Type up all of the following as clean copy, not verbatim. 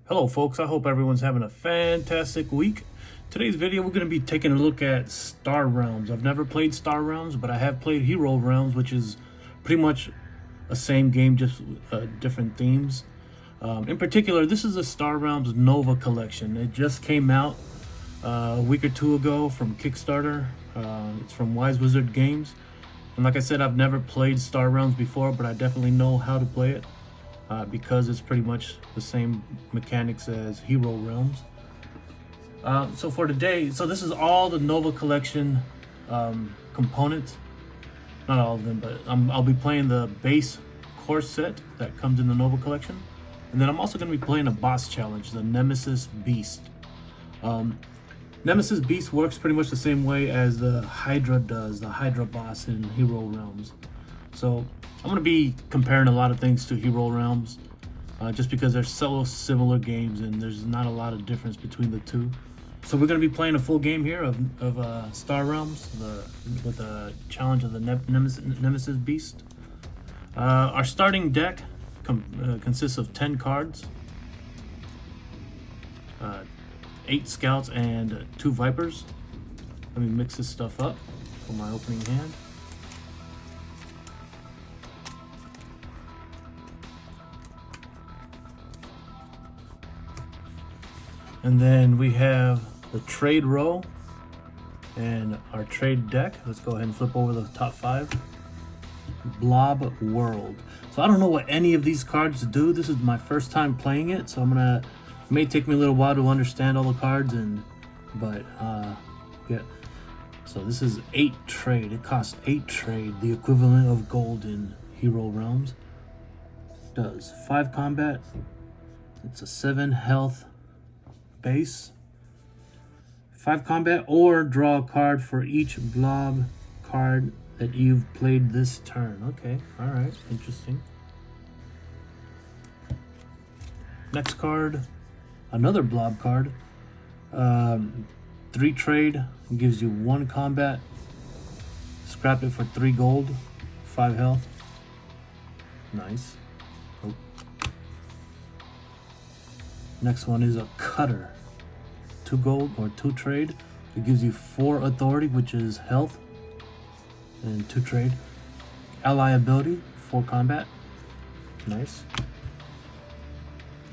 Hello folks, I hope everyone's having a fantastic week. Today's video we're going to be taking a look at Star Realms. I've never played Star Realms, but I have played Hero Realms, which is pretty much a same game, just different themes. In particular, this is a Star Realms Nova collection. It just came out a week or two ago from Kickstarter. It's from Wise Wizard Games. And like I said, I've never played Star Realms before, but I definitely know how to play it. Because it's pretty much the same mechanics as Hero Realms. So for today, this is all the Nova Collection components. Not all of them, but I'll be playing the base core set that comes in the Nova Collection. And then I'm also going to be playing a boss challenge, the Nemesis Beast. Nemesis Beast works pretty much the same way as the Hydra does, the Hydra boss in Hero Realms. So I'm going to be comparing a lot of things to Hero Realms, just because they're so similar games and there's not a lot of difference between the two. So we're going to be playing a full game here of Star Realms with a challenge of the Nemesis Beast. Our starting deck consists of 10 cards, 8 Scouts, and 2 Vipers. Let me mix this stuff up for my opening hand. And then we have the trade row and our trade deck. Let's go ahead and flip over the top 5. Blob World. So I don't know what any of these cards do. This is my first time playing it, so it may take me a little while to understand all the cards, but yeah. So this is 8 trade. It costs 8 trade, the equivalent of gold in Hero Realms. It does 5 combat. It's a 7 health base, 5 combat, or draw a card for each blob card that you've played this turn. Okay, all right, interesting. Next card, another blob card. 3 trade, gives you 1 combat. Scrap it for 3 gold, 5 health. Nice. Oh. Next one is a cutter. 2 gold or 2 trade. It gives you 4 authority, which is health, and 2 trade. Ally ability, 4 combat. Nice.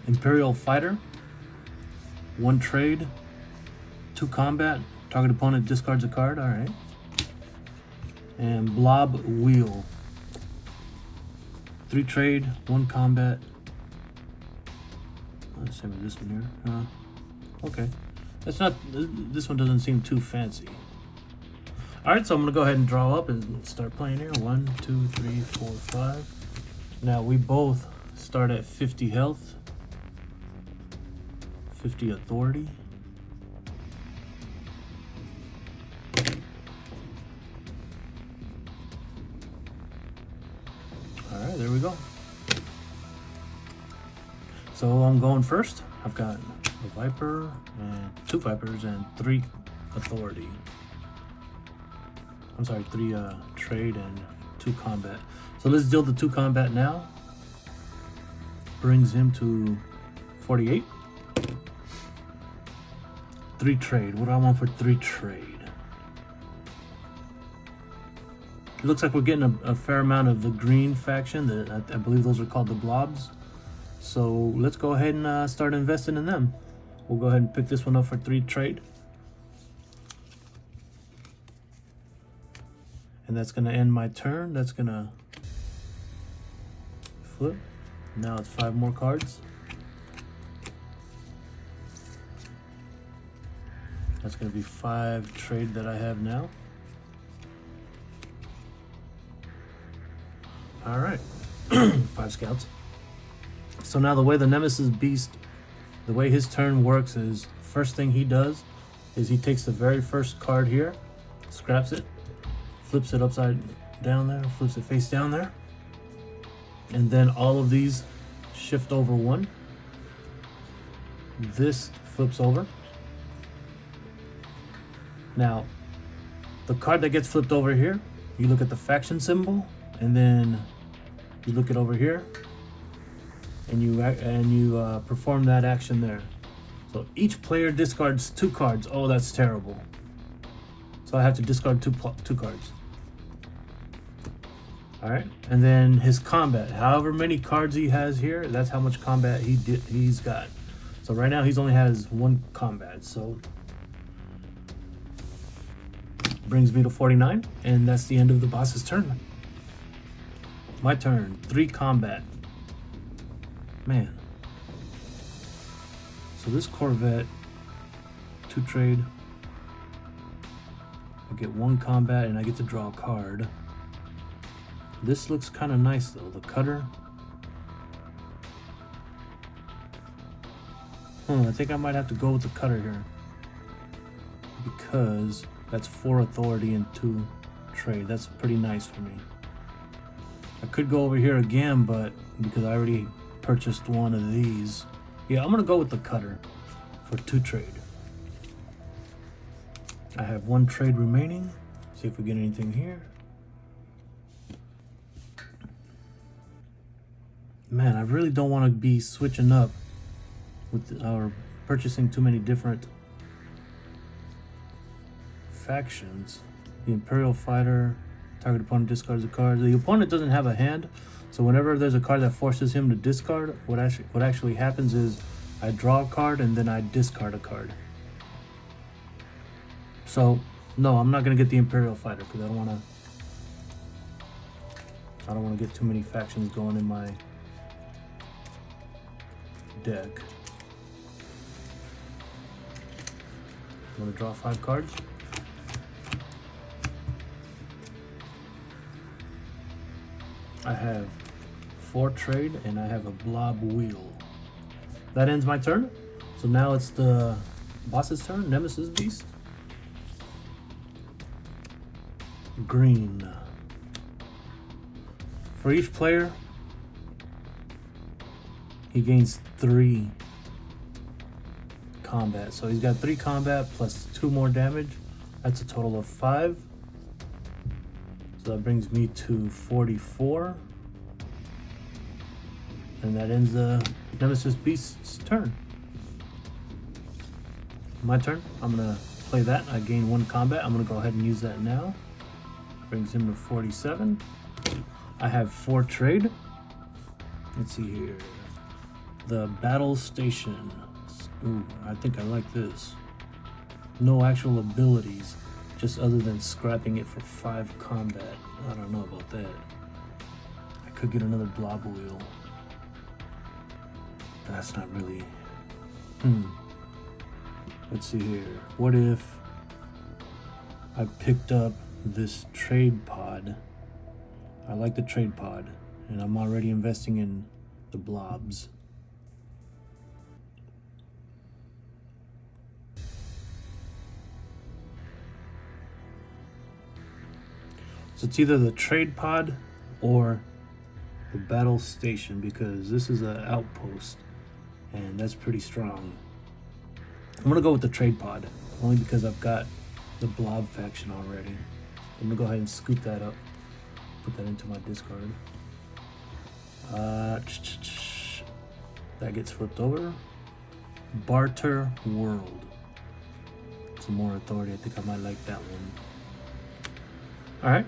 Imperial Fighter. 1 trade, 2 combat. Target opponent discards a card. All right. And Blob Wheel. 3 trade, 1 combat. Same as this one here. Okay. That's not. This one doesn't seem too fancy. Alright, so I'm going to go ahead and draw up and start playing here. 1, 2, 3, 4, 5. Now we both start at 50 health, 50 authority. Alright, there we go. So I'm going first. I've got a Viper and 2 Vipers and 3 authority. I'm sorry, 3 trade and 2 combat. So let's deal the 2 combat now. Brings him to 48. 3 trade. What do I want for 3 trade? It looks like we're getting a fair amount of the green faction. I believe those are called the Blobs. So let's go ahead and start investing in them. We'll go ahead and pick this one up for 3 trade. And that's going to end my turn. That's going to flip. Now it's 5 more cards. That's going to be 5 trade that I have now. All right. 5 Scouts. So now the way the Nemesis Beast, the way his turn works is, first thing he does is he takes the very first card here, scraps it, flips it upside down there, flips it face down there, and then all of these shift over 1. This flips over. Now, the card that gets flipped over here, you look at the faction symbol, and then you look it over here, and you perform that action there. So each player discards 2 cards. Oh, that's terrible. So I have to discard two cards. All right, and then his combat. However many cards he has here, that's how much combat he's got. So right now he's only has 1 combat. So brings me to 49, and that's the end of the boss's turn. My turn. 3 combat. Man. So this Corvette, 2 trade. I get 1 combat and I get to draw a card. This looks kind of nice though. The cutter. I think I might have to go with the cutter here, because that's 4 authority and 2 trade. That's pretty nice for me. I could go over here again, but because I already purchased one of these, yeah, I'm gonna go with the cutter for 2 trade. I have 1 trade remaining. See if we get anything here. Man, I really don't want to be switching up with our purchasing too many different factions. The Imperial Fighter, target opponent discards a card. The opponent doesn't have a hand, so whenever there's a card that forces him to discard, what actually happens is I draw a card and then I discard a card. So no, I'm not gonna get the Imperial Fighter because I don't want to get too many factions going in my deck. I'm gonna draw 5 cards. I have 4 trade and I have a blob wheel. That ends my turn. So now it's the boss's turn. Nemesis Beast. Green. For each player, he gains 3 combat. So he's got 3 combat plus 2 more damage. That's a total of 5. So that brings me to 44. And that ends the Nemesis Beast's turn. My turn. I'm gonna play that. I gain 1 combat. I'm gonna go ahead and use that now. Brings him to 47. I have 4 trade. Let's see here. The Battle Station. Ooh, I think I like this. No actual abilities, just other than scrapping it for 5 combat. I don't know about that. I could get another blob wheel. That's not really... Let's see here. What if I picked up this trade pod? I like the trade pod, and I'm already investing in the blobs. So it's either the trade pod or the battle station, because this is an outpost and that's pretty strong. I'm gonna go with the trade pod only because I've got the blob faction already. I'm gonna go ahead and scoop that up, put that into my discard. That gets flipped over. Barter World. Some more authority. I think I might like that one. All right.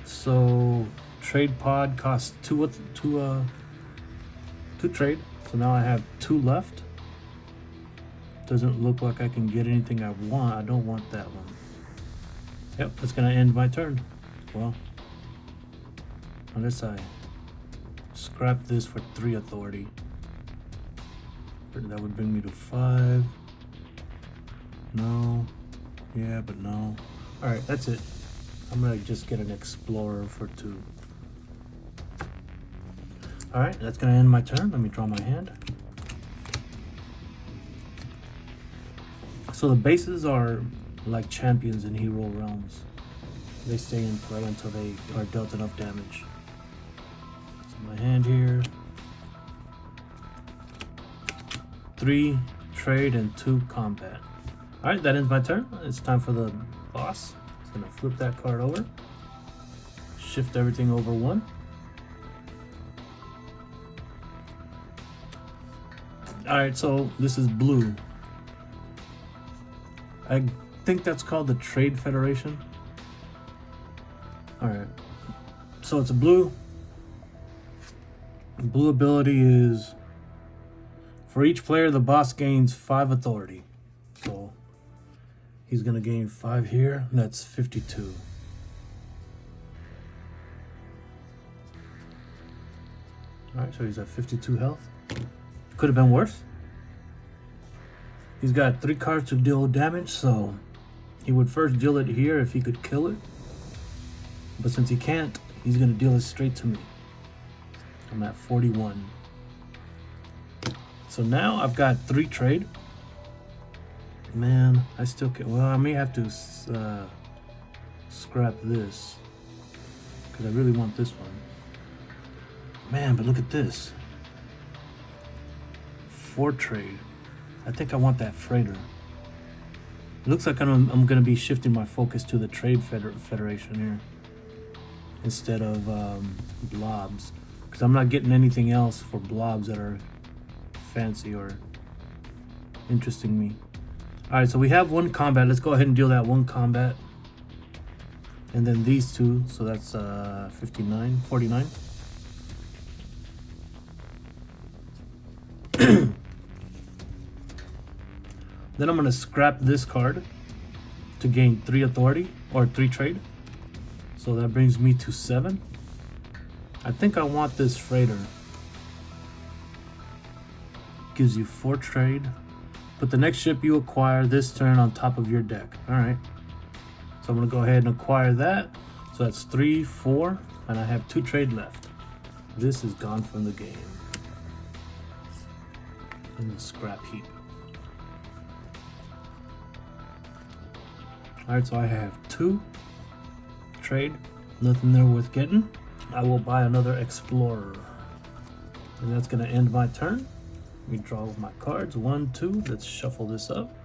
So trade pod costs 2 trade. So now I have 2 left. Doesn't look like I can get anything I want. I don't want that one. Yep, that's gonna end my turn. Well, unless I scrap this for 3 authority. That would bring me to 5. No. Yeah, but no. All right, that's it. I'm gonna just get an Explorer for 2. All right, that's gonna end my turn. Let me draw my hand. So the bases are like champions in Hero Realms. They stay in play until they are dealt enough damage. So my hand here. 3 trade and 2 combat. All right, that ends my turn. It's time for the boss. I'm gonna flip that card over. Shift everything over 1. All right, so this is blue. I think that's called the Trade Federation. All right, so it's a blue. Blue ability is for each player, the boss gains 5 authority. So he's gonna gain 5 here. That's 52. All right, so he's at 52 health. Could have been worse. He's got 3 cards to deal damage, so he would first deal it here if he could kill it. But since he can't, he's gonna deal it straight to me. I'm at 41. So now I've got 3 trade. Man, I still can't. Well, I may have to scrap this because I really want this one. Man, but look at this. 4 trade. I think I want that freighter. It looks like I'm going to be shifting my focus to the Trade Federation here instead of blobs, because I'm not getting anything else for blobs that are fancy or interesting me. All right, so we have 1 combat. Let's go ahead and deal that 1 combat, and then these 2. So that's 59, 49. Then I'm gonna scrap this card to gain 3 authority or 3 trade. So that brings me to 7. I think I want this freighter. Gives you 4 trade. Put the next ship you acquire this turn on top of your deck. All right. So I'm gonna go ahead and acquire that. So that's 3, 4, and I have 2 trade left. This is gone from the game. In the scrap heap. All right, so I have 2 trade, nothing there worth getting. I will buy another Explorer, and that's gonna end my turn. Let me draw my cards, 1, 2, let's shuffle this up.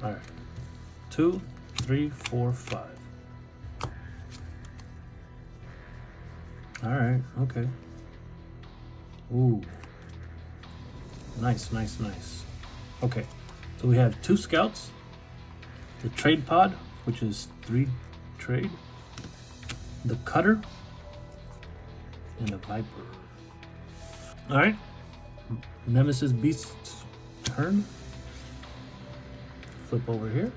All right, 2, 3, 4, 5. All right, okay. Ooh. Nice, nice, nice. Okay, so we have 2 scouts, the trade pod, which is 3 trade, the cutter, and the viper. All right, Nemesis Beast's turn. Flip over here.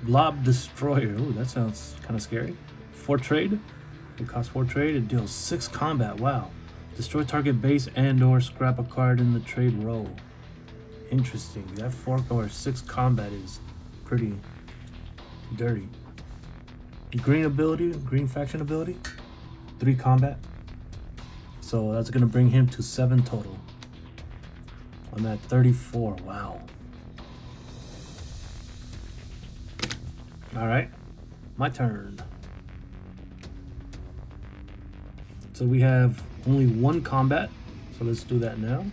Blob Destroyer. Ooh, that sounds kind of scary. 4 trade. It costs 4 trade. It deals 6 combat. Wow. Destroy target base and or scrap a card in the trade row. Interesting. That 4 or 6 combat is pretty dirty. Green ability, green faction ability, 3 combat. So that's gonna bring him to 7 total. I'm at 34. Wow. All right, my turn. So we have only 1 combat, so let's do that now.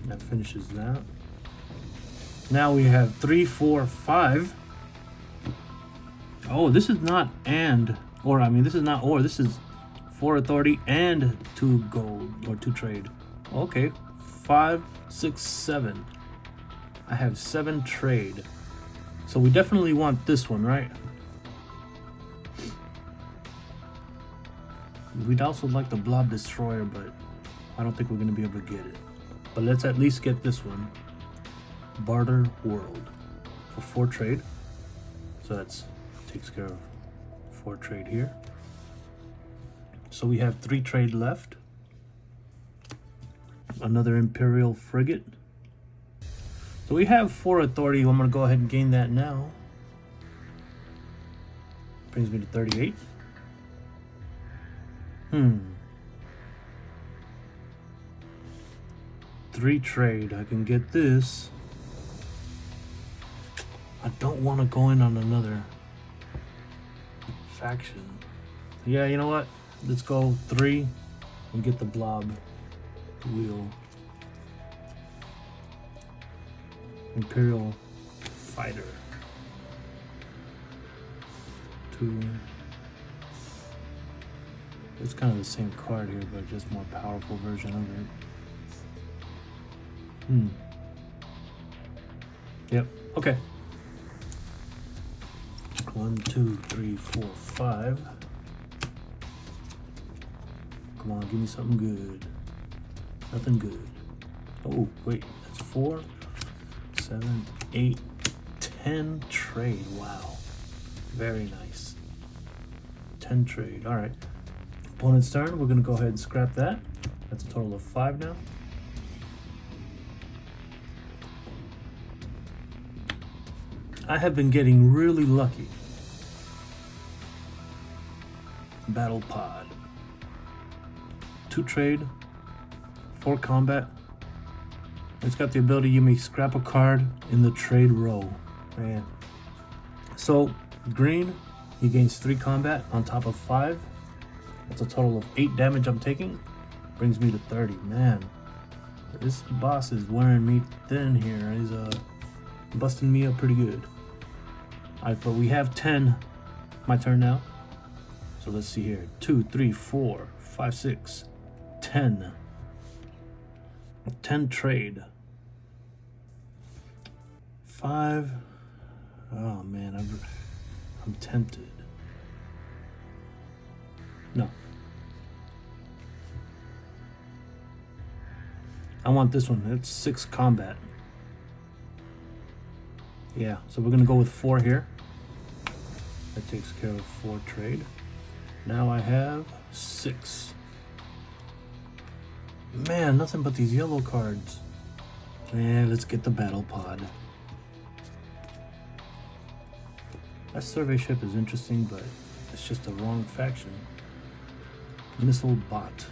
That finishes that. Now we have 3, 4, 5. Oh, this is not and, or I mean, this is not or, this is 4 authority and 2 gold or 2 trade. Okay, 5, 6, 7. I have 7 trade. So we definitely want this one, right? We'd also like the Blob Destroyer, but I don't think we're gonna be able to get it. But let's at least get this one. Barter World for 4 trade. So that's takes care of 4 trade here. So we have 3 trade left. Another Imperial Frigate. So we have 4 authority. I'm gonna go ahead and gain that now. Brings me to 38. 3 trade. I can get this. I don't want to go in on another faction. Yeah, you know what? Let's go 3 and get the blob wheel. Imperial Fighter. 2. It's kind of the same card here, but just more powerful version of it. Yep. Okay. 1, 2, 3, 4, 5. Come on, give me something good. Nothing good. Oh, wait. That's 4, 7, 8, 10 trade. Wow. Very nice. 10 trade. All right. Opponent's turn. We're going to go ahead and scrap that. That's a total of 5 now. I have been getting really lucky. Battle Pod. 2 trade, 4 combat. It's got the ability you may scrap a card in the trade row. Man. So green, he gains 3 combat on top of 5. That's a total of 8 damage I'm taking. Brings me to 30. Man, this boss is wearing me thin here. He's busting me up pretty good. Alright, but we have 10. My turn now. So let's see here. 2, 3, 4, 5, 6, 10. 10 trade. 5. Oh man, I'm tempted. No. I want this one. It's 6 combat. Yeah, so we're gonna go with 4 here. That takes care of 4 trade. Now I have 6. Man, nothing but these yellow cards. Man, let's get the Battle Pod. That survey ship is interesting, but it's just the wrong faction. Missile Bot.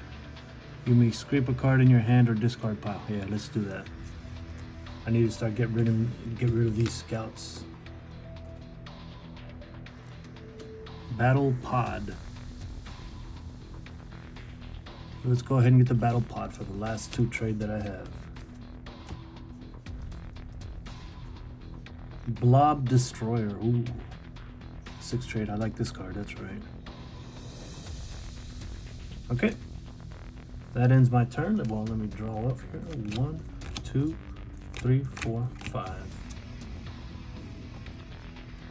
You may scrape a card in your hand or discard pile. Yeah, let's do that. I need to start get rid of these scouts. Battle Pod. Let's go ahead and get the Battle Pod for the last 2 trade that I have. Blob Destroyer. Ooh. 6 trade. I like this card. That's right. Okay. That ends my turn. Well, let me draw up here. 1, 2, 3, 4, 5.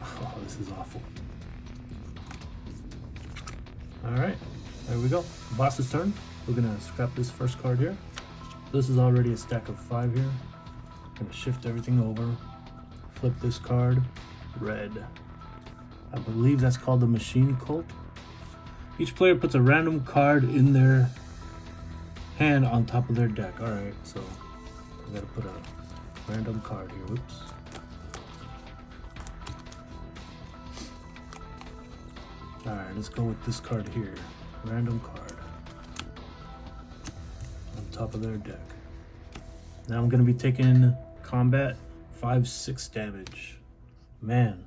Oh, this is awful. Alright. There we go. Boss's turn. We're gonna scrap this first card here. This is already a stack of 5 here. Gonna shift everything over. Flip this card. Red. I believe that's called the Machine Cult. Each player puts a random card in their hand on top of their deck. Alright, so I gotta put a random card here. Whoops. Alright, let's go with this card here. Random card. On top of their deck. Now I'm gonna be taking combat 5, 6 damage. Man,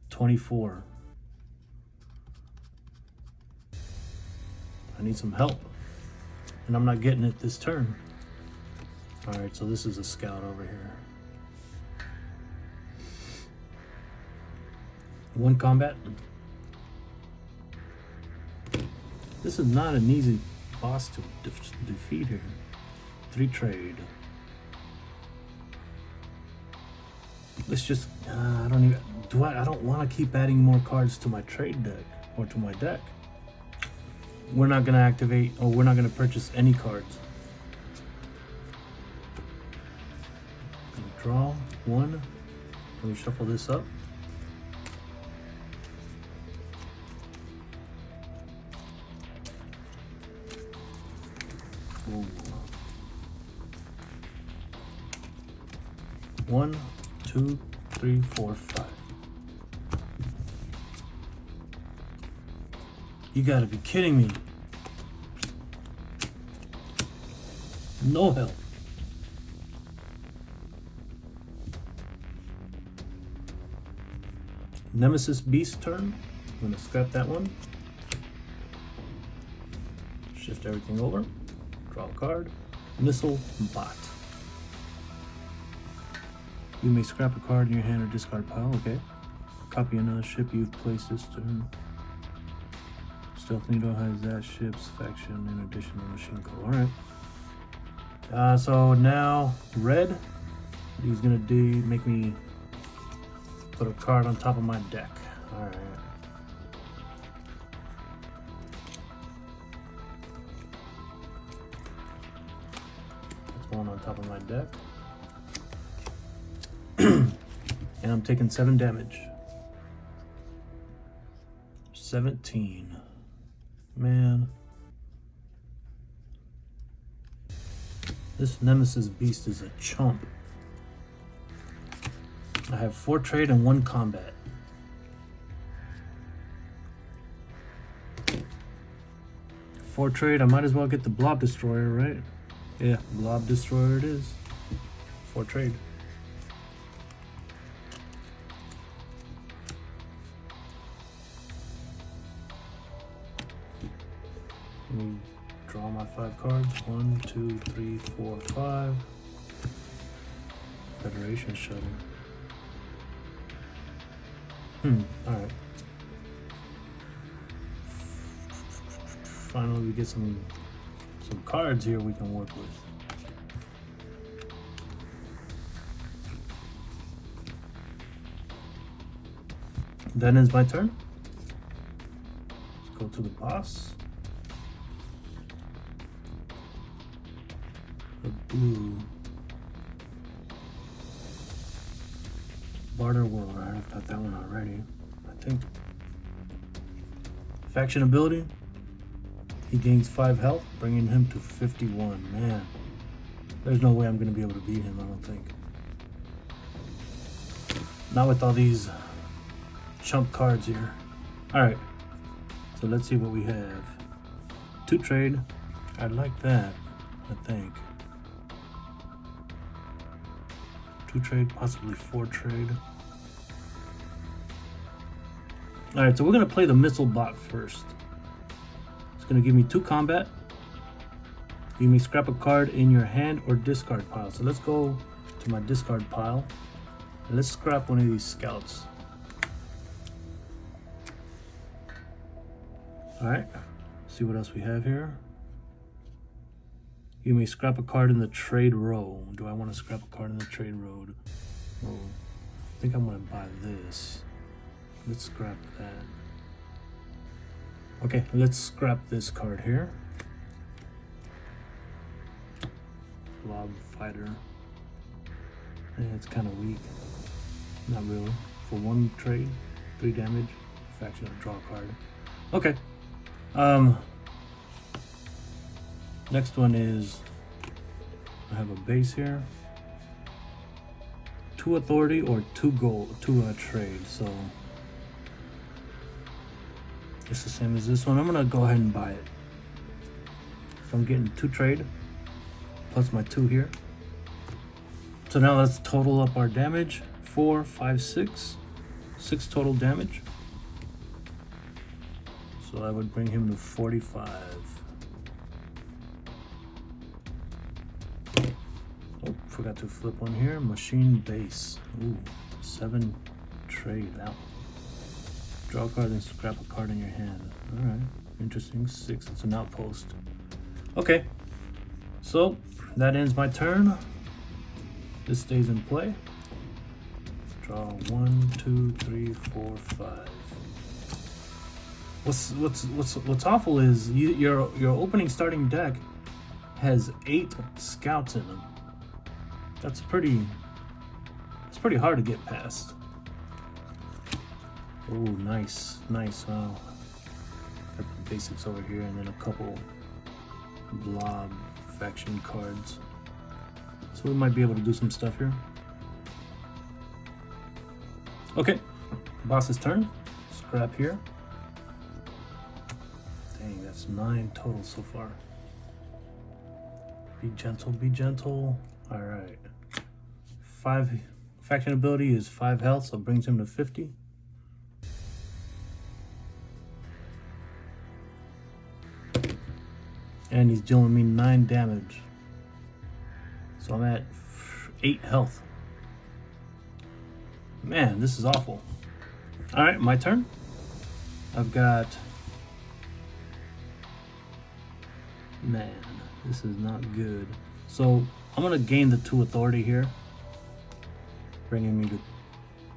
24. I need some help. And I'm not getting it this turn. Alright, so this is a scout over here. 1 combat. This is not an easy boss to defeat here. 3 trade. Let's just I don't want to keep adding more cards to my trade deck or to my deck. We're not gonna activate, or we're not gonna purchase any cards. Gonna draw 1. Let me shuffle this up. Ooh. 1, 2, 3, 4, 5. You gotta be kidding me. No help. Nemesis Beast turn. I'm gonna scrap that one. Shift everything over. Draw a card. Missile Bot. You may scrap a card in your hand or discard pile. Okay. Copy another ship you've placed this turn. Stealth Needle has that ship's faction in addition to Machine Co. Alright. So now red, he's gonna make me put a card on top of my deck. Alright. That's going on top of my deck. And I'm taking 7 damage. 17. Man. This Nemesis beast is a chump. I have 4 trade and 1 combat. For trade, I might as well get the Blob Destroyer, right? Yeah, Blob Destroyer it is. For trade. Let me draw my 5 cards. 1, 2, 3, 4, 5. Federation Shuttle. Alright. Finally we get some cards here we can work with. That ends my turn. Let's go to the boss. The blue. Barter World. I've got that one already, I think. Faction ability. He gains 5 health, bringing him to 51. Man, there's no way I'm going to be able to beat him, I don't think. Not with all these chump cards here. Alright, so let's see what we have. 2 trade. I like that, I think. 2 trade, possibly 4 trade. Alright, so we're going to play the Missile Bot first. It's going to give me 2 combat. You may scrap a card in your hand or discard pile. So let's go to my discard pile. And let's scrap one of these scouts. Alright, see what else we have here. You may scrap a card in the trade row. Do I want to scrap a card in the trade row? Oh, I think I'm going to buy this. Let's scrap that. Okay, let's scrap this card here. Blob Fighter. It's kind of weak. Not really. For 1 trade, 3 damage. Faction, draw a card. Okay. Next one is, I have a base here. 2 authority or 2 gold, 2 trade. So it's the same as this one. I'm gonna go ahead and buy it. So I'm getting 2 trade plus my 2 here. So now let's total up our damage. 4, 5, 6. 6 total damage. So I would bring him to 45. Oh, forgot to flip one here. Machine base. Ooh, 7 trade out. Draw a card and scrap a card in your hand. Alright, interesting. 6, it's an outpost. Okay, so that ends my turn. This stays in play. Draw 1, 2, 3, 4, 5. What's awful is your opening starting deck has 8 scouts in them. That's pretty hard to get past. Oh, nice. Wow. Got the basics over here, and then a couple blob faction cards. So we might be able to do some stuff here. Okay, boss's turn. Scrap here. Dang, that's 9 total so far. Be gentle, be gentle. All right. 5 faction ability is 5 health, so it brings him to 50. And he's dealing me 9 damage. So I'm at 8 health. Man, this is awful. All right, my turn. I've got... Man, this is not good. So I'm gonna gain the 2 authority here, bringing me to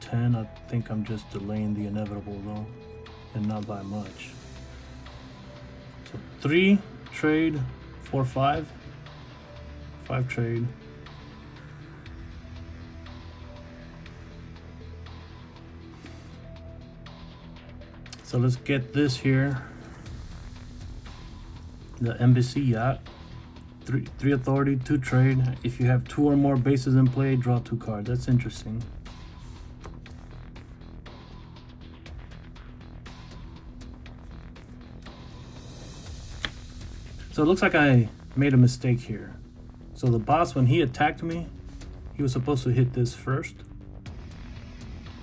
10. I think I'm just delaying the inevitable though, and not by much. So 3 trade, 4 5, 5 trade. So let's get this here. The Embassy Yacht. 3 authority, 2 trade. If you have 2 or more bases in play, draw 2 cards. That's interesting. So it looks like I made a mistake here. So the boss, when he attacked me, he was supposed to hit this first.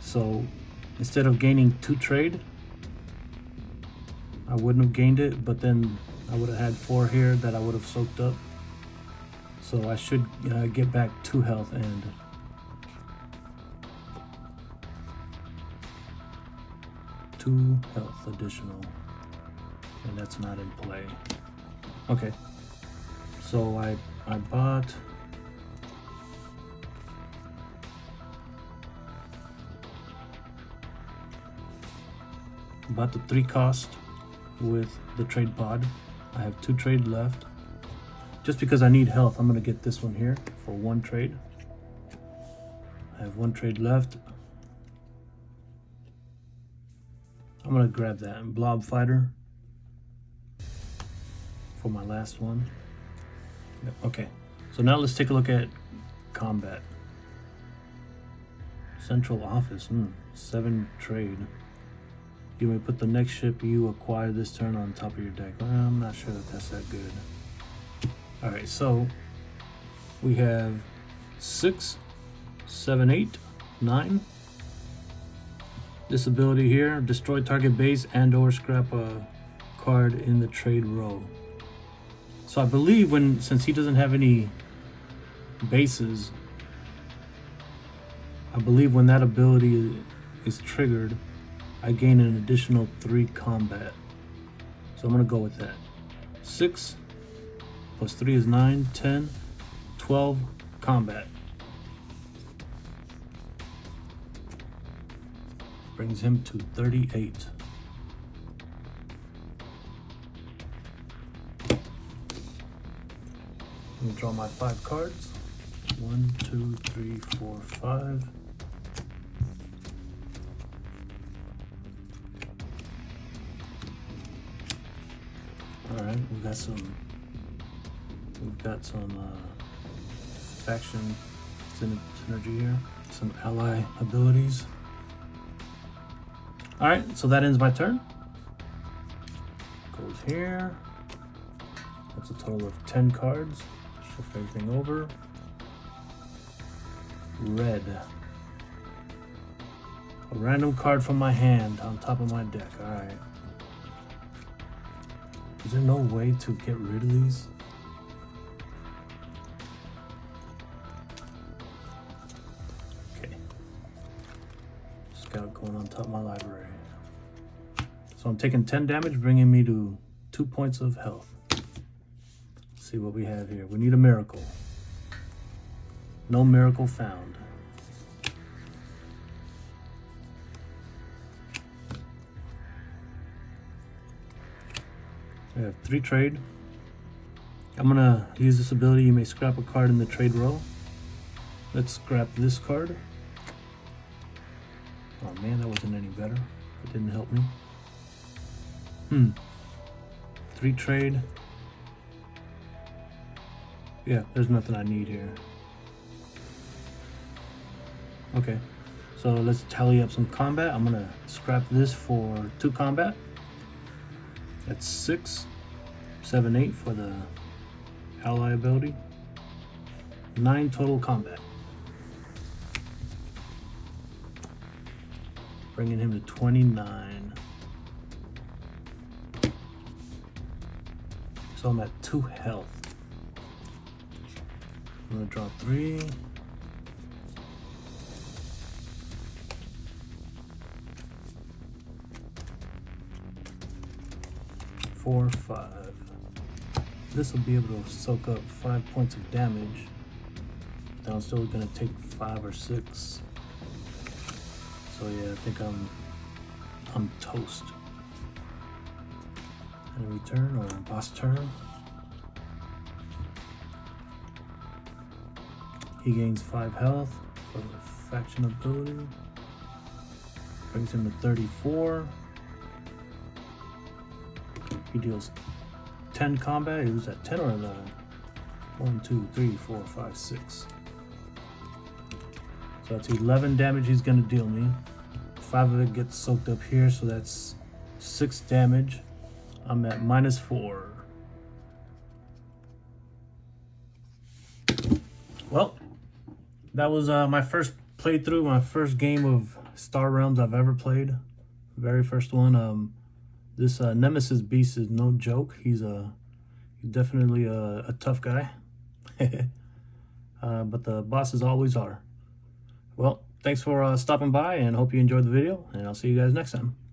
So instead of gaining 2 trade, I wouldn't have gained it, but then I would have had 4 here that I would have soaked up. So I should get back 2 health and two health additional, and that's not in play. Okay, so I bought the 3 cost with the trade pod. I have 2 trade left. Just because I need health, I'm gonna get this one here for 1 trade. I have 1 trade left. I'm gonna grab that Blob Fighter for my last one. Okay, so now let's take a look at combat. Central Office, 7 trade. You may put the next ship you acquire this turn on top of your deck. I'm not sure that that's that good. All right, so we have 6, 7, 8, 9. This ability here, destroy target base and or scrap a card in the trade row. So I believe since he doesn't have any bases, I believe when that ability is triggered, I gain an additional 3 combat. So I'm gonna go with that. 6 plus 3 is 9, 10, 12 combat. Brings him to 38. Let me draw my 5 cards. 1, 2, 3, 4, 5. All right, we've got some faction synergy here, some ally abilities. All right, so that ends my turn. Goes here. That's a total of 10 cards. Shift everything over. Red. A random card from my hand on top of my deck. All right. Is there no way to get rid of these? Okay. Just got it going on top of my library. So I'm taking 10 damage, bringing me to 2 points of health. Let's see what we have here. We need a miracle. No miracle found. We have 3 trade. I'm gonna use this ability. You may scrap a card in the trade row. Let's scrap this card. Oh man, that wasn't any better. It didn't help me. 3 trade. Yeah, there's nothing I need here. Okay, so let's tally up some combat. I'm gonna scrap this for 2 combat. That's 6, 7, 8 for the ally ability. 9 total combat. Bringing him to 29. So I'm at 2 health. I'm gonna draw 3. 4, 5. This will be able to soak up 5 points of damage. Then I'm still gonna take 5 or 6. So yeah, I think I'm toast. Enemy turn or boss turn. He gains 5 health for the faction ability. Brings him to 34. He deals 10 combat. He was at 10 or 11. 1, 2, 3, 4, 5, 6. So that's 11 damage he's gonna deal me. 5 of it gets soaked up here, so that's 6 damage. I'm at -4. Well, that was my first playthrough, my first game of Star Realms I've ever played. Very first one. This Nemesis beast is no joke. He's definitely a tough guy. But the bosses always are. Well, thanks for stopping by, and hope you enjoyed the video, and I'll see you guys next time.